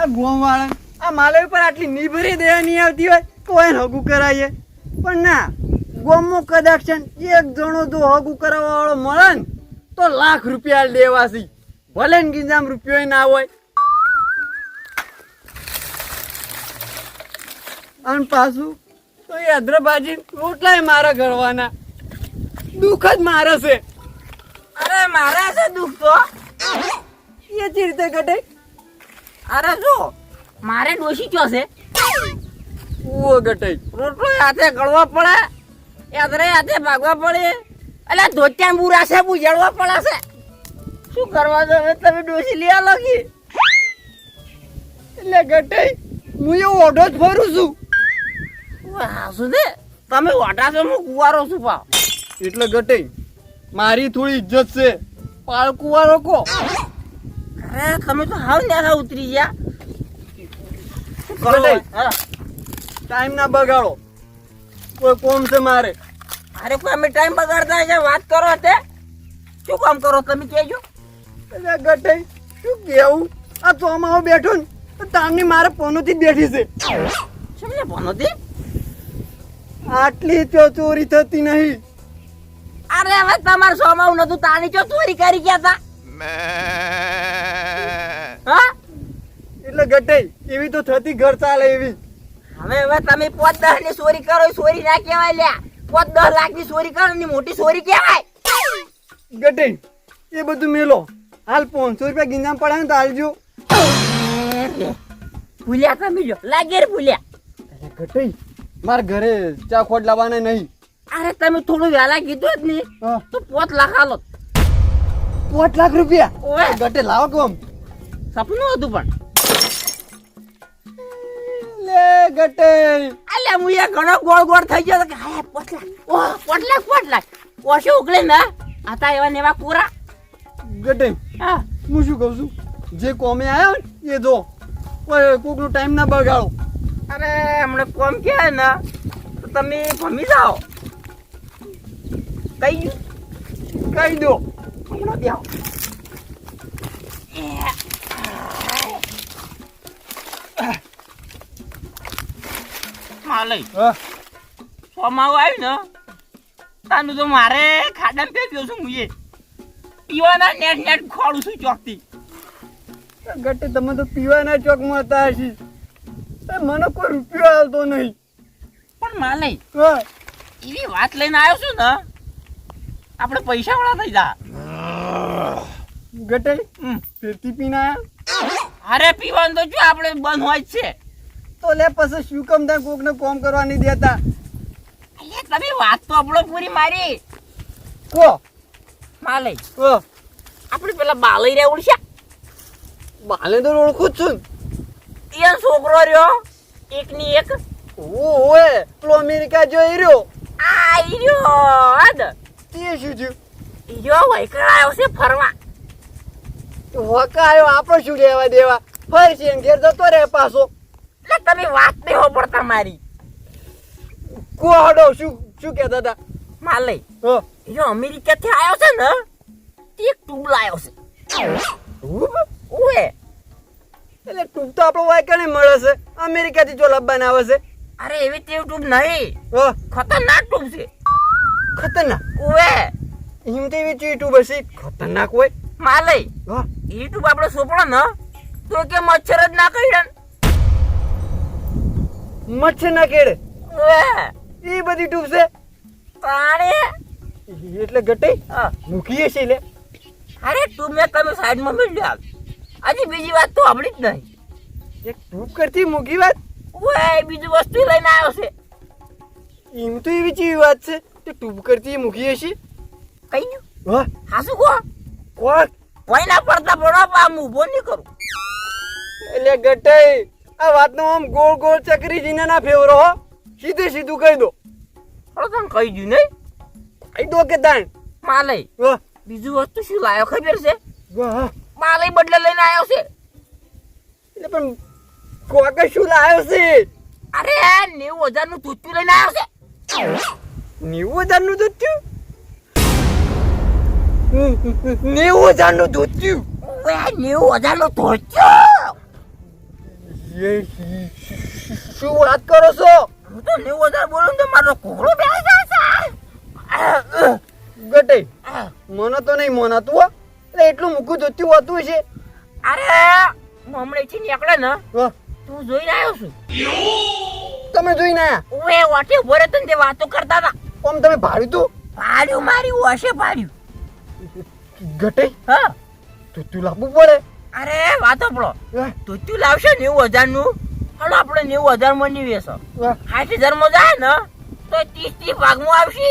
આ ગોમ વાળા આ માલવી પર આટલી નિભરી દયા નહીં આવતી હોય તો એને હગું કરાવીએ, પણ ના, ગોમમાં કદાચ છે ને એક જણો જો હગું કરાવવા વાળો મળે ને તો લાખ રૂપિયા દેવાસી, ભલે ને ગીજામ રૂપિયો ના હોય. અને પાછું તો એ હૈદરાબાદી રોટલાય મારા ઘરવાના દુઃખ જ મારે છે. અરે મારા છે દુઃખ તો એ જે રીતે ઘટે. અરે જો મારે ડોશી ક્યો છે ઓ ઘટે રોટલો હાથે ગળવા પડે, યાદરે હાથે ભાગવા પડે, એટલે ધોત્યા બુરા છે બુજાડવા પડે છે. શું કરવા દો હવે તમે ડોશી લઈ આલો કે? એટલે ઘટે હું એવો ઓઢો જ ફરું છું. હા શું દે તમે વાટા છો હું કુવારો છું પાવ. એટલે ઘટે મારી થોડી ઇજ્જત છે, પાળકું વાળો કો. અરે તમે તો હાવ ન્યારા ઉતરી ગયા. ઘટે ટાઈમ ના બગાડો, કોઈ કોમ છે મારે. અરે કોઈ અમે ટાઈમ બગાડતા છે વાત કરો તે શું કામ કરો તમે કહેજો. એટલે ઘટે શું કેવું, આ ચોમાહો બેઠો ને તો તામની મારે પોનોથી જ બેઠી છે. સમજે ભણોતી આટલી તો ચોરી થતી નહીં. અરે હવે તમારે સોમાવું નતું તાણી ચો ચોરી કરી ગયા તા. હા એટલે ઘટે એવી તો થતી ઘર ચાલે એવી. હવે તમે 5-10 ની ચોરી કરો એ ચોરી ના કહેવાય લ્યા. 5-10 લાખ ની ચોરી કરો ની મોટી ચોરી કહેવાય. ઘટે એ બધું મેલો, હાલ 500 રૂપિયા ગીંજામ પડે ને તો હાલજો. ભૂલ્યા તમે જો લાગે રે ભૂલ્યા. ઘટે મારે ઘરે ચા ખોટ લાવવાના નહીં. અરે તમે થોડું વહેલા કીધું જ નહીં હા. તો 5 લાખ આલો. 5 લાખ રૂપિયા ઓય ઘટે લાવો કોમ. સપનું હતું પણ લે ઘટે અલ્યા હું એ ઘણો ગોળ ગોળ થઈ ગયો કે હા 5 લાખ. ઓહ 5 લાખ ઓછો ઉકળે ને આતા એવા ને એવા પૂરા. ઘટે હા હું શું કહું છું, જે કોમે આવ્યો ને એ જો કોકનો ટાઈમ ના બગાડો. અરે હમણાં કોમ કહેવાય ને તો તમે ભમી જાઓ. કઈ ગયું કહી દો. હમણાં બેહો. માલય હા સોમાવું આવ્યું ને તાનું તો મારે ખાડામાં પેપ્યો છું હું એ પીવાના નેટ નેટ ખોડું છું ચોકથી. ઘટે તમે તો પીવાના ચોકમાં હતા હશી, મને કોઈ રૂપિયો આવતો નહીં. પણ માલય હા એવી વાત લઈને આવ્યો છું ને આપણે પૈસા વાળા થઈ જા. ઘટે ફેરતી પીને આયા. અરે પીવાનું તો જો આપણે બંધ હોય જ છે. તો લે પછી શું કામ ત્યાં કોકને કોમ કરવા નહીં દેતા. અલ્યા તમે વાત તો આપણો પૂરી મારી. કો માલય ઓ આપણે પેલા બાલઈ રે ઉડશે બાલે તો ઓળખું જ છું ને. એ છોકરો રહ્યો એકની એક ઓએ પેલો અમેરિકા જોઈ રહ્યો આ ઈર્યો આદ તે શું થયું? ઈર્યો વૈકરાયો છે ફરવા. હોકા આવ્યો આપણે શું લેવા દેવા, ફરશે ને ઘેર જતો રહે પાછો. એટલે તમે વાત નહીં હો પડતા મારી. કોહડો શું શું કહેતા હતા? માલય હો ઈર્યો અમેરિકાથી આવ્યો છે ને તે એક ટૂબ લાયો છે. ઓએ એટલે ટૂબ તો આપણો વાયકાને મળે છે, અમેરિકાથી જો લબ્બાને આવે છે. અરે એવી તે ટૂબ નહીં, હો ખતરનાક ટૂબ છે. ખતરનાક ઓએ એમ તો એવી ચીજ ટૂબ હશે ખતરનાક હોય. માલય હા એ ટૂબ આપણે સોપડો ને તો કે મચ્છર જ ના કરડે. મચ્છર ના કેળે ઓએ એ બધી ટૂબ છે. પાણે એટલે ઘટે મૂકીએ છે લે. અરે ટૂબ મેં તમે સાઈડમાં મેળ્યો. હજી બીજી વાત તો આપણી જ નહીં. એક ટૂબ કરતી મૂકી વાત, ઓએ બીજી વસ્તુ લઈને આવ્યો છે. એમ તો એવી ચીજ વાત છે કે ટૂબ કરતી મૂકીએ છીએ. કઈ ગયું હા હાસુ કો કોક કોઈ ના પડતા પડો આમ ઊભો નહીં કરું. એટલે ઘટે આ વાતનો આમ ગોળ ગોળ ચકરી જીને ના ફેવરો હો, સીધે સીધું કહી દો. થોડો તને કહી દઉં નહીં કહી દો કે તાણ. માલય વાહ બીજું વસ્તુ શું લાયો ખબર છે? વાહ માલય બદલે લઈને આવ્યો છે. એટલે પણ કોકે શું લાવ્યો છે? અરે 90,000 નું ધોતું લઈને આવ્યો છે. 90,000 નું ધોત્યું? 90,000 નું ધોત્યું? ઓએ 90,000 નું ધોતું. શું વાત કરો છો? હું તો 90,000 બોલું ને તો મારો કોકડો બેસી જાય છે. ગટે મને તો નહીં મોનાતું હો. એટલે એટલું મૂકું ધોત્યું હોતું છે. અરે હમણાંથી નીકળે ને વાહ, તું જોઈને આવ્યો છું. તમે જોઈને આયા? ઓએ વાટે ઉભો રહેતો ને તે વાતો કરતા હતા. આમ તમે ભાડ્યું તું? ભાડ્યું મારી ઓશે ભાડ્યું. ગટે હા ધોત્યું લાવવું પડે. અરે વાતો પડો વાહ, તું લાવશે 90,000 નું હાલો આપણે 90,000 માં નહીં વેચો. વાહ. 60,000 માં જાય ને તો 30 ભાગમાં આવશે.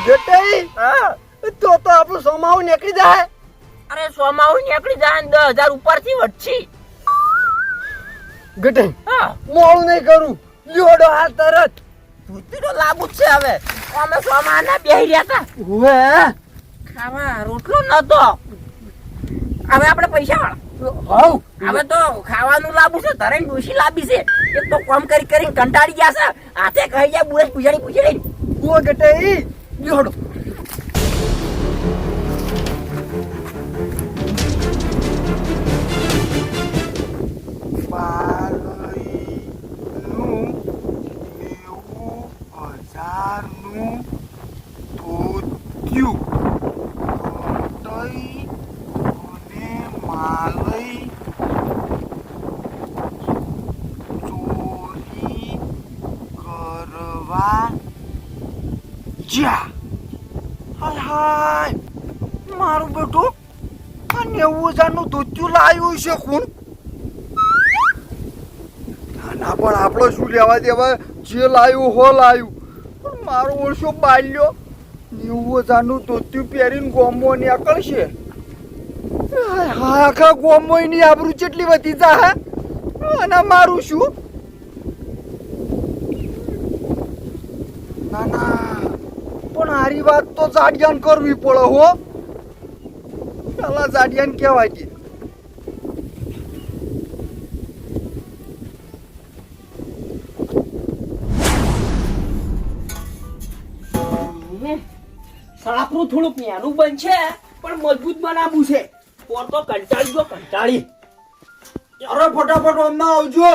ગટે હા તો આપણું સોમાવું નીકળી જાય. અરે સોમાવું નીકળી જાય ને 10,000 ઉપરથી વધશે. ગટે હા મોડું નહીં કરું, જોડો હાલ તરત. તું તો લાગુ જ છે હવે. અમે સોમાના બેહી રહ્યા હતા હવે ખાવા રોટલો નતો. હવે આપણે પૈસા વાળા હાઉ હવે તો ખાવાનું લાવવું છે. તરે ડોશી લાવી છે. એક તો કામ કરી કરીને કંટાળી ગયા છે. હાથે કહી જાય બુરજ પૂછડી ઓ ગટે જોડો. મારું બેટું આ 90,000 નું ધોત્યું લાવ્યું છે કોણ? ના પણ આપણો શું લેવા દેવા, જે લાવ્યું હો લાવ્યું. પણ મારો ઓળશો બાલ્યો 90,000 નું ધોત્યું પહેરીને ગોમો નીકળશે. આખા ગોમો ની આબરૂ કેટલી વધી જા. અને મારું શું? ના ના પણ હારી વાત તો જાડિયાન કરવી પડે હો. પેલા જાડિયાન કહેવાય કે સાપરું થોડુંક નાનું બનશે પણ મજબૂત બનાવવું છે. ઓર તો કંટાળી ગયો કંટાળી. અરે ફટાફટ હમણાં આવજો.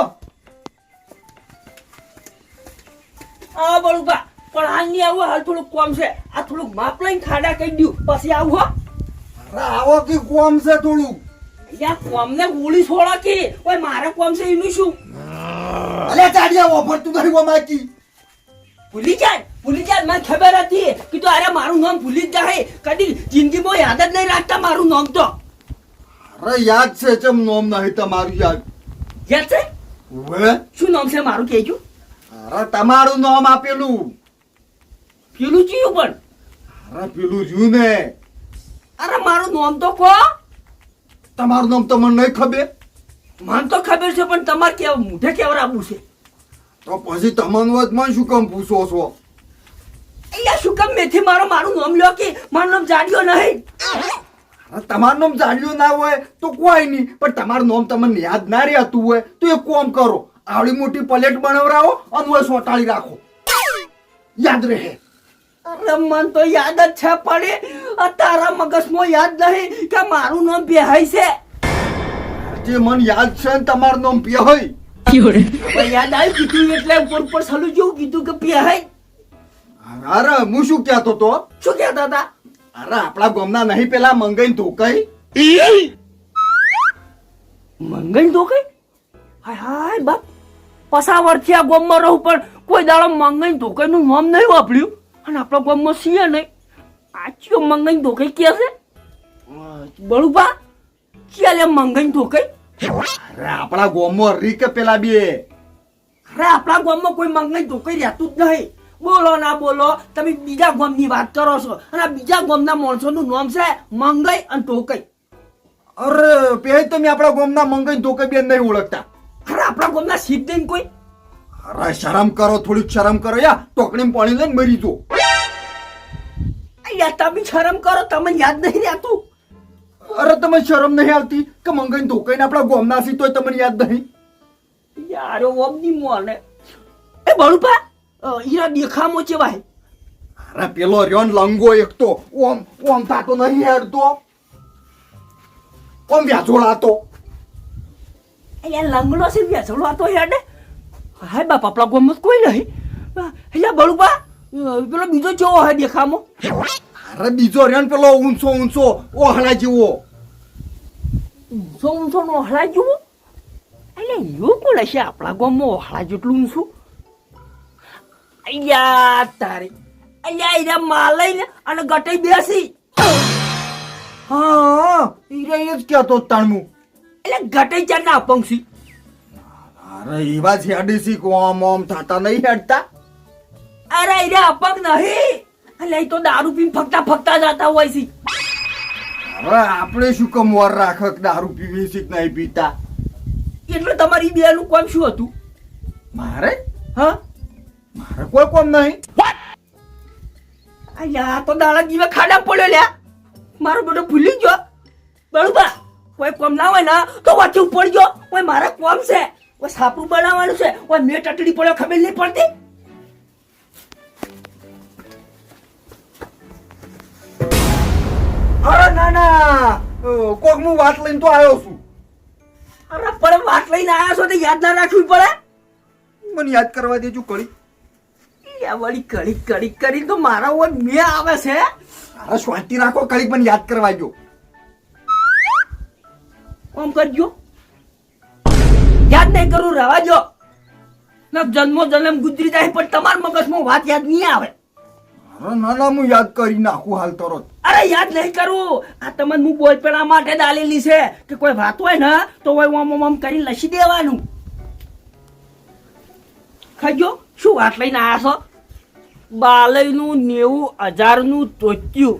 આ બળુબા પણ હાલ નહીં આવું. હાલ થોડુંક કોમ છે. આ થોડુંક માપ લઈને ખાડા કહી દઉં પછી આવું હો. અરે આવો કે કોમ છે થોડું. યા કોમને ગોળી છોડા કે ઓય મારે કોમ છે એનું શું? અલે જાડિયા ઓફર તું કરી માકી. ભૂલી જાય મને ખબર હતી કે તું અરે મારું નામ ભૂલી જ જાય. કદી જિંદગીમાં યાદ જ નહીં રાખતા મારું નામ તો. અરે યાદ છે ચમ નોમ નહીં તમારું યાદ. યાદ છે? હવે શું નામ છે મારું કહેજો. અરે તમારું નામ આપેલું. પેલું ચિયું પણ અરે પેલું રહ્યું ને. અરે મારું નામ તો કહો. તમારું નામ તો મને નહીં ખબર. મને તો ખબર છે પણ તમારે કેવું મોઢે કેવડાવવું છે. તો પછી તમને વચમાં શું કામ પૂછો છો? અહીંયા શું કામ મેથી મારું નામ લ્યો કે મારું નામ જાડ્યો નહીં. અરે તમારું નામ જાણ્યું ના હોય તો કોઈ નહીં, પણ તમારું નામ તમને યાદ ના રહેતું હોય તો એક કામ કરો, આવડી મોટી પ્લેટ બનાવરાવો અને ઓય સોટાળી રાખો, યાદ રહે. અરે મન તો યાદ જ છે પણ આ તારા મગજમાં યાદ નહીં કે મારું નામ બેહાય છે. જે મને યાદ છે ને તમારું નામ પેહય. પણ યાદ આવ્યું કીધું એટલે ઉપર સલું જેવું કીધું કે બેહાય. અરે હું શું કહેતો તો? શું કહેતા હતા? અરે આપણા ગામના નહીં પેલા મંગાઈ ધોકાઈ. મંગન તો કઈ હાય હાય બાપ પસાવરથી આ ગામમાં રહું પણ કોઈ દાડો મંગન ધોકાઈનું નામ નહીં વાપર્યું. અને આપણા ગામમાં છીએ નહીં. આચીઓ મંગન ધોકાઈ કે છે બળુબા ચાલે મંગન ધોકાઈ. અરે આપણા ગામમાં રીક પેલા બે. અરે આપણા ગામમાં કોઈ મંગન ધોકાઈ રહેતું જ નહીં. બોલો ના બોલો તમે બીજા ગામની વાત કરો છો અને આ બીજા ગામના માણસોનું નામ છે મંગઈ અને ધોકાઈ. અરે પેહે તમે આપણા ગામના મંગાઈ ધોકાઈ બેન નહીં ઓળખતા? અરે આપણા ગામના સિદ્ધ કોઈ. અરે શરમ કરો, થોડીક શરમ કરો યા. ટોકડીમાં પાણી લઈને મરી જો. યાર તમે શરમ કરો, તમને યાદ નહીં રહેતું. અરે તમે શરમ નહીં આવતી કે મંગાઈ ધોકાઈને આપણા ગામના સી તોય તમને યાદ નહીં? યાર ઓમની મોને એ બળુપા ઈરા દેખામો છે ભાઈ. અરે પેલો રહ્યો ને લંગો એક તો ઓમ ઓમ થાતો નહીં હેડતો, ઓમ વ્યાજોળાતો. અહીંયા લંગડો છે બેસડો આ તો હેડે હાય બાપ આપણા ગામમાં કોઈ નહીં અહીંયા બળુબા પેલો બીજો કેવો હે દેખામો અરે બીજો રેન પેલો ઊંચો ઓહળા જેવો ઊંચો નો ઓહળા જેવો એટલે એવું કોણ હશે આપણા ગામમાં ઓહળા જેટલું ઊંચું અહીંયા તારી અહીંયા એને માલઈ ને અને ગટાઈ બેસી હા ઈ જ કહેતો તાણમું એટલે ગટાઈ ચાર ના પંક્ષી અરે એવા જ હેડી ઓમ થતા નહીં હેડતા અરે એને અપંગ નહીં એટલે એ તો દારૂ પીને ફકતા જતા હોય છે હવે આપણે શું કમ વાર રાખે કે દારૂ પીવી છે કે નહીં પીતા એટલે તમારી બેનું કોમ શું હતું મારે હા મારે કોઈ કોમ નહીં અલ્યા તો દાડા જીવે ખાડા પડ્યો લ્યા મારો બેટો ભૂલી ગયો બરોબર કોઈ કોમ ના હોય ને તો વાંચી ઉપર ગયો કોઈ મારા કોમ છે કોઈ સાપરું બનાવવાનું છે કોઈ મેં ટટડી પડ્યો ખબર નહીં પડતી અરે ના કોક હું વાત લઈને તો આવ્યો છું અરે પણ વાત લઈને આવ્યા છો તો યાદ ના રાખવી પડે મને યાદ કરવા દેજો કડી યા વળી કડી કરી તો મારા ઓર મેં આવે છે અરે શાંતિ રાખો કડી પણ યાદ કરવા જો આમ કરજો યાદ નહીં કરું રહેવા જો ના જન્મો જન્મ ગુજરી જાય પણ તમારા મગજમાં વાત યાદ નહીં આવે અરે ના હું યાદ કરી નાખું હાલ તરત અરે યાદ નહીં કરું આ તમને હું બોલ પેલા માટે દાલેલી છે કે કોઈ વાત હોય ને તો હોય ઓમ કરીને લસી દેવાનું ખાજો શું વાત લઈને આયા છો બાલયનું 90,000 તોત્યું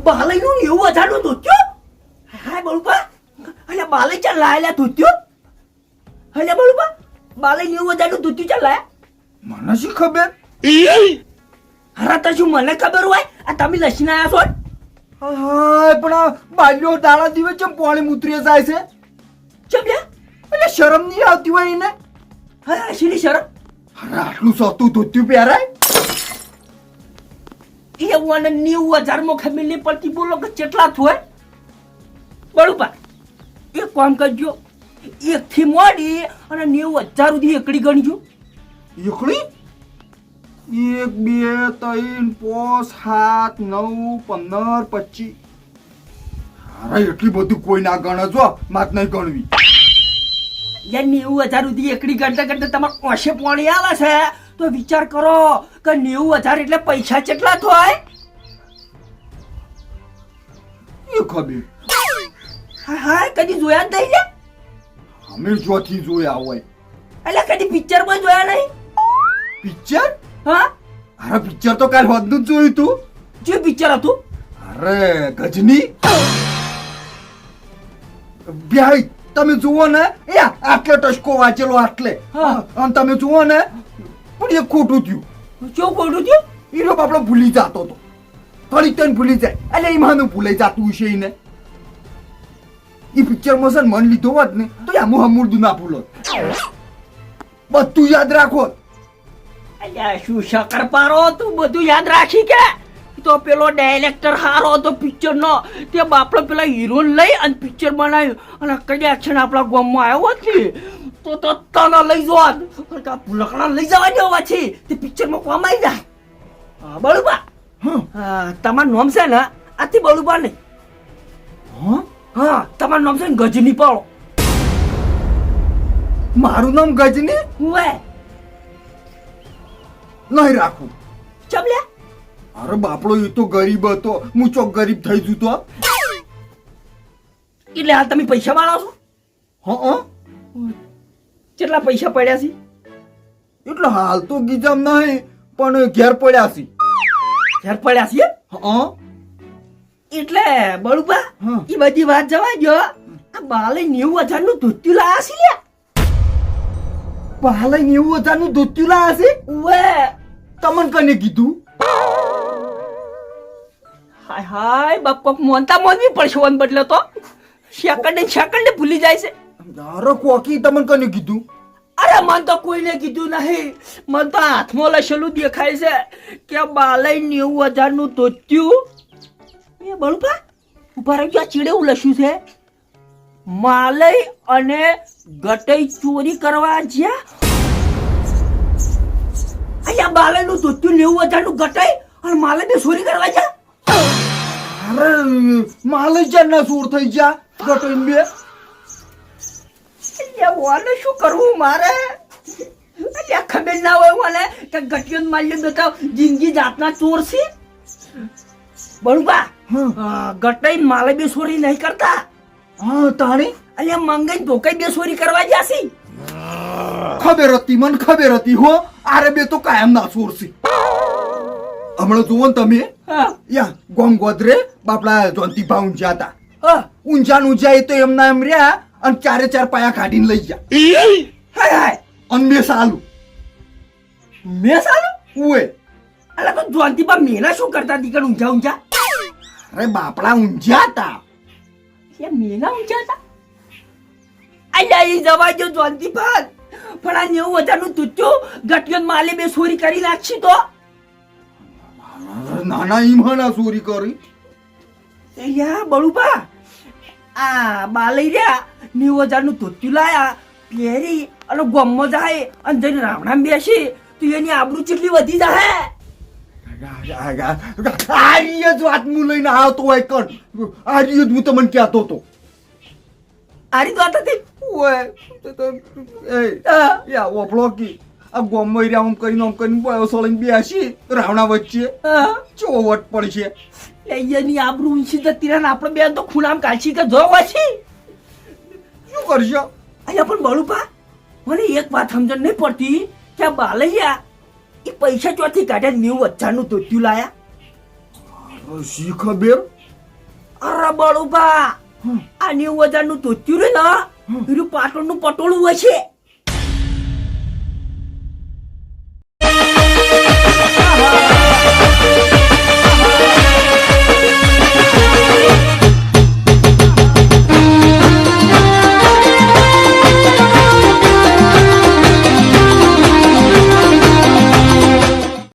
બાલયનું 90,000 તોત્યું હાય બળુપા અલે બાલય ચાલ લાયેલા તોત્યું અલે બળુપા બાલય 90,000 તોત્યું ચાલ લાયા મને શી ખબર હરા તો શું મને ખબર હોય આ તમે લસીને આયા છો હાય પણ આ બાલ્યો દાડા દિવસ ચમ પાણી ઉતરી જાય છે ચમ્યા એટલે શરમ નહીં આવતી હોય એને હા શીની શરમ અરે આટલું સતું ધોત્યું પહેરાય એ મને 90,000 માં ખબર નહીં પડતી બોલો કે કેટલા થોય બળુપા એક કામ કરજો એક થી મોડી અને 90,000 સુધી એકડી ગણજો એકડી 1 2 3 5 7 9 15 25 અરે એટલી બધું કોઈ ના ગણે જો માત નહીં ગણવી યાર 90,000 સુધી એકડી ગણતા ગણતા તમારે ઓછે પાણી આવે છે તો વિચાર કરો કે 90,000 એટલે પૈસા કેટલા થાય એ ખબર હા હા કદી જોયા જ નહીં લે અમે જોથી જોયા હોય એટલે કદી પિક્ચર માં જોયા નહીં પિક્ચર હા અરે પિક્ચર તો કાલ હોદનું જ જોયું તું જે પિક્ચર હતું અરે ગજની ભાઈ તમે જુઓ ને એ આટલે ટસકો વાંચેલો આટલે હા. અને તમે જુઓ ને પણ એ ખોટું થયું શું ખોટું થયું એ લોકો આપણો ભૂલી જતો હતો થોડીક તને ભૂલી જાય એટલે એમાં ભૂલાઈ જતું છે એને એ પિક્ચરમાં છે ને મન લીધો હોત ને તો આમ હમુરદું ના ભૂલો બધું યાદ રાખો અલ્યા શું શક્કર પારો તું બધું યાદ રાખી કે તો પેલો ડાયરેક્ટર હારો હતો પિક્ચર નો તે બાપડો પેલા હીરો લઈ અને પિક્ચર બનાવ્યું અને કદાચ છે ને આપણા ગામમાં આવ્યો હોત ને તો તને લઈ જવાત લકડા લઈ જવા દો પછી તે પિક્ચર માં કોમ આવી જાય હા બળુબા હા તમારું નામ છે ને આથી બળુબા નહીં હા હા તમારું નામ છે ને ગજની પાડો મારું નામ ગજની હું નહીં રાખું ચમલે અરે બાપડો એ તો ગરીબ હતો હું ચોક ગરીબ થઈ જતો એટલે હાલ તમે પૈસા વાળા છો હા કેટલા પૈસા પડ્યા છે એટલે હાલ તો ગીજામ નહીં પણ ઘેર પડ્યા છે ઘેર પડ્યા છે હા એટલે બળુબા હા. એ બધી વાત જવા દો આ બાલે 90,000 નું ધોત્યું લાયા છે લ્યા પાલે 90,000 નું ધોત્યું લાયા છે ઉવે તમને કને કીધું હાય હાય બાપ કોક મોનતા મોનવી પડશે ઓન બદલે તો સેકન્ડે ભૂલી જાય છે અરે કોકી તમને કને કીધું અરે મન તો કોઈને કીધું નહીં મન તો હાથમાં લસેલું દેખાય છે કે બાલે 90,000 નું ધોત્યું એ બળુબા ઉભા રહી આ ચીડે એવું લસ્યું છે માલય અને ગટઈ ચોરી કરવા જ્યાં અહીંયા બાલયનું ધોતિયું 90,000 નું ગટઈ અને માલય બે ચોરી કરવા જ્યાં અરે માલે ના સૂર થઈ જા ગટોઈન બે ઓને શું કરવું મારે અલ્યા ખબર ના હોય મને કે ગટિયો માલ્યો બેટા જિંદગી જાતના ચોર છે બળુબા ગટઈ માલે બે ચોરી નહીં કરતા હા તાણી અલ્યા મંગાઈ ધોકાઈ બે ચોરી કરવા જાસી ખબર હતી મને ખબર હતી હો આરે બે તો કાયમ ના સૂર છે હમણાં જુઓ ને તમે હા યા ગોમ ગોદરે બાપડા જોંતી ભા ઊંઝા હતા હા ઊંઝા ને ઊંઝા એ તો એમના એમ રહ્યા અને 4 પાયા કાઢીને લઈ ગયા હાય હાય અને મેં સાલું મેં સાલું ઉએ અલા તો જોનતી બા મેના શું કરતા દીકર ઊંઝા ઊંઝા અરે બાપડા ઊંઝા હતા એ મેના ઊંઝા હતા અલ્યા ઈ જવા જો જોનતી બા પણ આ 90,000 નું તુચ્ચું ગટિયો માલે બે ચોરી કરી નાખી તો નાના ઈમાના ચોરી કરી યા બળુબા આ બાલઈ રહ્યા 90,000 નું ધોતિયું લાયા પહેરી અને ગોમમાં જાય અને જઈને રાવણામાં બેસી તો એની આબરૂ કેટલી વધી જાય આર્ય જ વાત હું લઈને આવતો હોય કણ આર્ય જ હું તમને કહેતો હતો આરી તો વાત હતી ઓય એ યા ઓફળો કી આ ગોમમાં રહ્યા આમ કરીને બોયો સોળીને બેસી રાવણા વચ્ચે ચો વટ પડશે એની આબરૂ ઊંચી જતી રહે ને આપણે બેન તો ખૂણામાં કાચી કે જો વાછી શું કરશો અહીંયા પણ બળુપા મને એક વાત સમજણ નહીં પડતી કે આ બાલૈયા એ પૈસા ચોથી કાઢે 90,000 નું ધોતિયું લાયા શી ખબર અરે બળુપા આ 90,000 નું ધોતિયું રે ને એનું પાટણનું પટોળું હોય છે